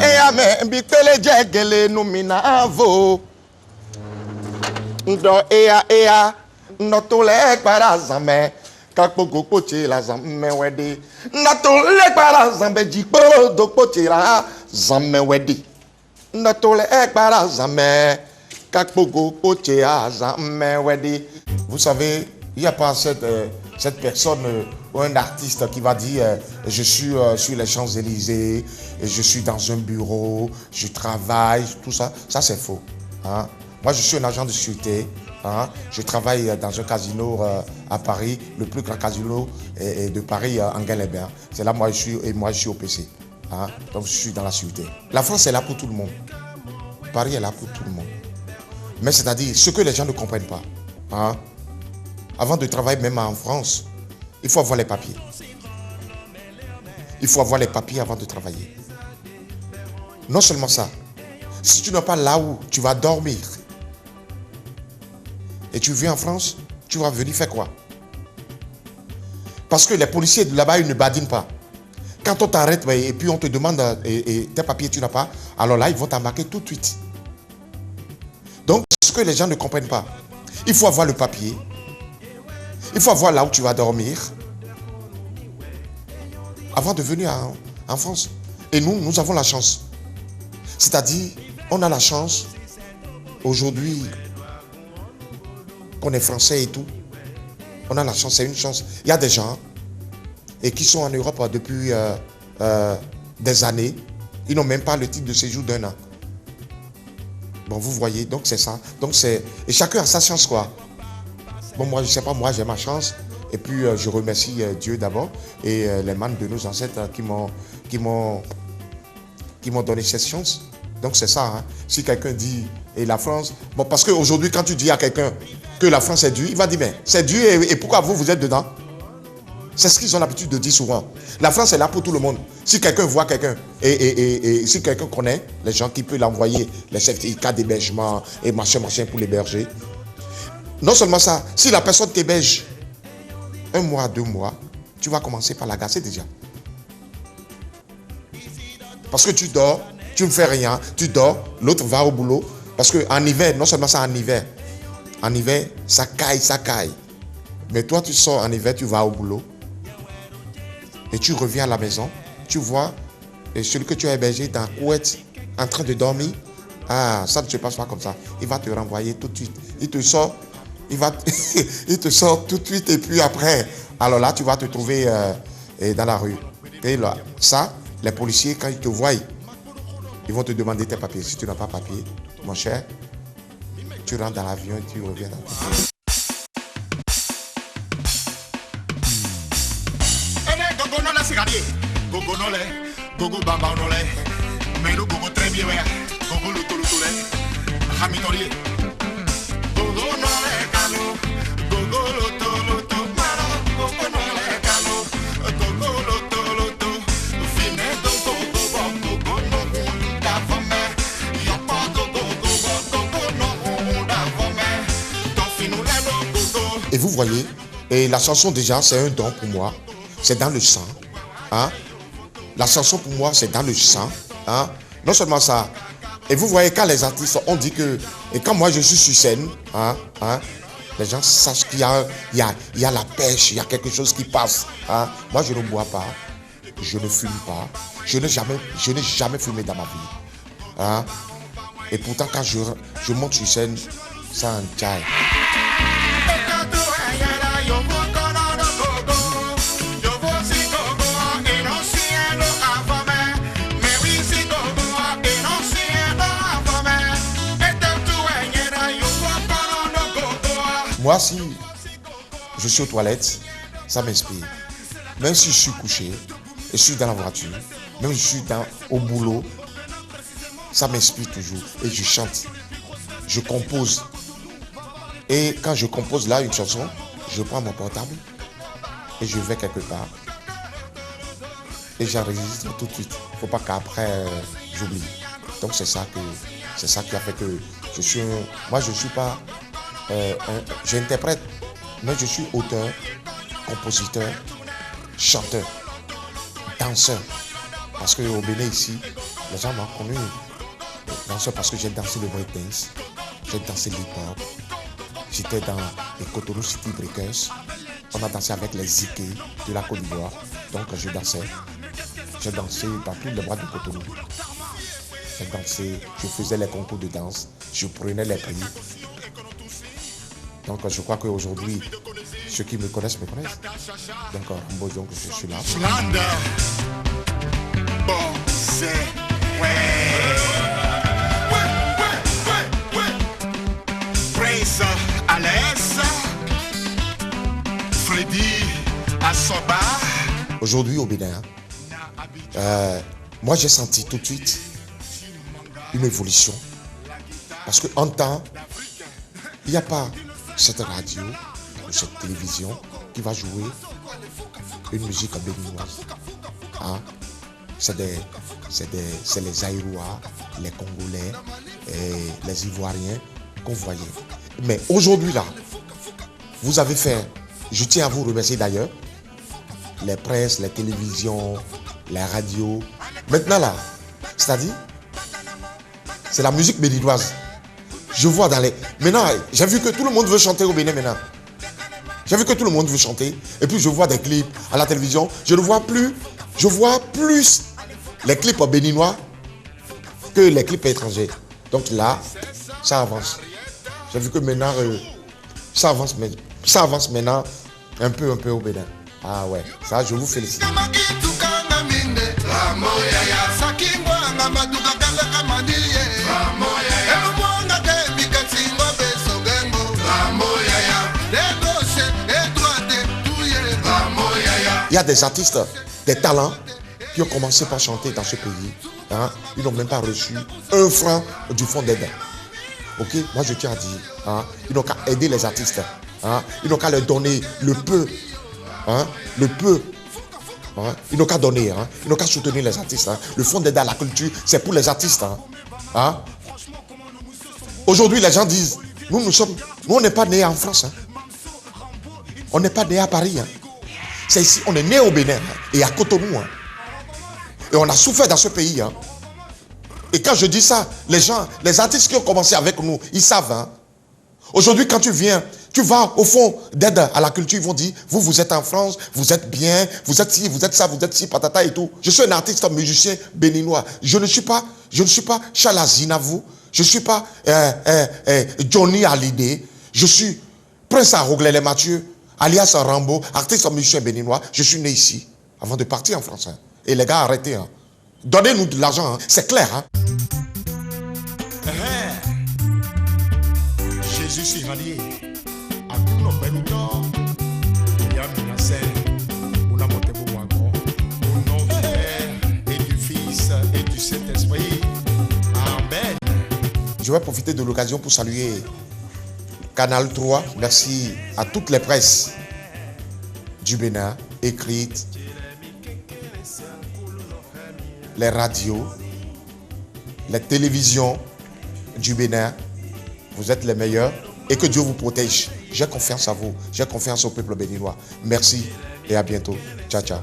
ea me mbitele jegele numina avo. Ndo ea notole para zame kakpogo poche la zame wedi. Notole para zame jikpo do poche la zame wedi. Notole para zame kakpogo poche la zame wedi. Vous savez, il n'y a pas cette personne ou un artiste qui va dire je suis sur les Champs-Élysées, je suis dans un bureau, je travaille, tout ça. Ça, c'est faux. Hein? Moi, je suis un agent de sûreté. Hein? Je travaille dans un casino à Paris, le plus grand casino de Paris, Enghien-les-Bains. C'est là moi je suis, et moi je suis au PC. Hein? Donc, je suis dans la sûreté. La France est là pour tout le monde. Paris est là pour tout le monde. Mais c'est-à-dire, ce que les gens ne comprennent pas. Hein? Avant de travailler même en France, il faut avoir les papiers. Il faut avoir les papiers avant de travailler. Non seulement ça, si tu n'es pas là où tu vas dormir et tu viens en France, tu vas venir faire quoi? Parce que les policiers de là-bas, ils ne badinent pas. Quand on t'arrête et puis on te demande et tes papiers tu n'as pas, alors là, ils vont t'embarquer tout de suite. Donc, ce que les gens ne comprennent pas, il faut avoir le papier. Il faut avoir là où tu vas dormir avant de venir en France. Et nous avons la chance. C'est-à-dire, on a la chance aujourd'hui qu'on est français et tout. On a la chance, c'est une chance. Il y a des gens qui sont en Europe depuis des années. Ils n'ont même pas le titre de séjour d'1 an. Bon, vous voyez, donc c'est ça. Donc c'est... Et chacun a sa chance, quoi. Bon, moi, je ne sais pas, moi, j'ai ma chance. Et puis, je remercie Dieu d'abord et les membres de nos ancêtres qui m'ont donné cette chance. Donc, c'est ça. Hein. Si quelqu'un dit, et la France... Bon, parce qu'aujourd'hui, quand tu dis à quelqu'un que la France est due, il va dire, mais c'est dû et pourquoi vous êtes dedans? C'est ce qu'ils ont l'habitude de dire souvent. La France est là pour tout le monde. Si quelqu'un voit quelqu'un et si quelqu'un connaît les gens qui peuvent l'envoyer, les certificats d'hébergement et machin pour l'héberger. Non seulement ça, si la personne t'héberge 1 mois, 2 mois, tu vas commencer par l'agacer déjà. Parce que tu dors, tu ne fais rien, tu dors, l'autre va au boulot. Parce qu'en hiver, non seulement ça en hiver, ça caille. Mais toi, tu sors en hiver, tu vas au boulot. Et tu reviens à la maison, tu vois celui que tu as hébergé dans la couette en train de dormir. Ah, ça ne se passe pas comme ça. Il va te renvoyer tout de suite. Il te sort tout de suite et puis après, alors là, tu vas te trouver dans la rue. Et là, ça, les policiers, quand ils te voient, ils vont te demander tes papiers. Si tu n'as pas papier, mon cher, tu rentres dans l'avion et tu reviens dans l'avion. Et vous voyez, et la chanson déjà, c'est un don pour moi. C'est dans le sang. Hein? La chanson pour moi, c'est dans le sang. Hein? Non seulement ça. Et vous voyez, quand les artistes ont dit que... Et quand moi, je suis sur scène, les gens sachent qu'il y a la pêche, il y a quelque chose qui passe. Hein? Moi, je ne bois pas. Je ne fume pas. Je n'ai jamais fumé dans ma vie. Hein? Et pourtant, quand je monte sur scène, ça en jaille. Moi, si je suis aux toilettes, ça m'inspire. Même si je suis couché, et je suis dans la voiture, même si je suis au boulot, ça m'inspire toujours. Et je chante, je compose. Et quand je compose là une chanson, je prends mon portable et je vais quelque part. Et j'enregistre tout de suite. Il ne faut pas qu'après j'oublie. Donc c'est ça qui a fait que je suis moi je ne suis pas j'interprète, mais je suis auteur, compositeur, chanteur, danseur. Parce qu'au Bénin ici, Les gens m'ont connu danseur parce que j'ai dansé le breakdance, j'ai dansé l'hip-hop. J'étais dans les Cotonou City Breakers. On a dansé avec les Ziké de la Côte d'Ivoire. Donc je dansais. J'ai dansé dans tous les boîtes de Cotonou. J'ai dansé, je faisais les concours de danse, je prenais les prix. Donc je crois qu'aujourd'hui, ceux qui me connaissent. Donc Rambo, donc je suis là. Aujourd'hui au Bénin, moi j'ai senti tout de suite une évolution. Parce qu'en temps, il n'y a pas cette radio ou cette télévision qui va jouer une musique béninoise. Hein? C'est les Aïrois, les Congolais et les Ivoiriens qu'on voyait. Mais aujourd'hui là, vous avez fait, je tiens à vous remercier d'ailleurs, les presses, les télévisions, les radios. Maintenant là, c'est-à-dire, c'est la musique béninoise. Je vois dans les... Maintenant, j'ai vu que tout le monde veut chanter au Bénin maintenant. J'ai vu que tout le monde veut chanter. Et puis je vois des clips à la télévision. Je ne vois plus. Je vois plus les clips béninois que les clips étrangers. Donc là, ça avance. J'ai vu que maintenant, ça avance maintenant un peu au Bénin. Ah ouais, ça je vous félicite. Il y a des artistes, des talents qui ont commencé par chanter dans ce pays. Hein? Ils n'ont même pas reçu un franc du fonds d'aide. Ok, moi je tiens à dire, hein? Ils n'ont qu'à aider les artistes. Hein? Ils n'ont qu'à leur donner le peu. Hein? Le peu. Hein? Ils n'ont qu'à donner. Hein? Ils n'ont qu'à soutenir les artistes. Hein? Le fonds d'aide à la culture, c'est pour les artistes. Hein? Hein? Aujourd'hui, les gens disent, nous on n'est pas nés en France. Hein? On n'est pas nés à Paris. Hein? C'est ici, on est né au Bénin hein? Et à Cotonou. Hein? Et on a souffert dans ce pays. Hein? Et quand je dis ça, les artistes qui ont commencé avec nous, ils savent. Hein? Aujourd'hui, quand tu viens, tu vas au fond d'aide à la culture, ils vont dire, vous êtes en France, vous êtes bien, vous êtes ci, vous êtes ça, vous êtes ci, patata et tout. Je suis un artiste, un musicien béninois. Je ne suis pas Charles Aznavour, je ne suis pas Johnny Hallyday, je suis Prince Aroglele Mathieu, alias Rambo, artiste, musicien béninois. Je suis né ici, avant de partir en France. Hein. Et les gars, arrêtez. Hein. Donnez-nous de l'argent, hein. C'est clair. Hein. Jésus s'est rallié à tout nos béniteurs. Il y a menacé pour la montée pour moi. Au nom du Père et du Fils et du Saint-Esprit. Amen. Je vais profiter de l'occasion pour saluer Canal 3. Merci à toutes les presses du Bénin, écrites, les radios, les télévisions du Bénin. Vous êtes les meilleurs et que Dieu vous protège. J'ai confiance à vous. J'ai confiance au peuple béninois. Merci et à bientôt. Ciao, ciao.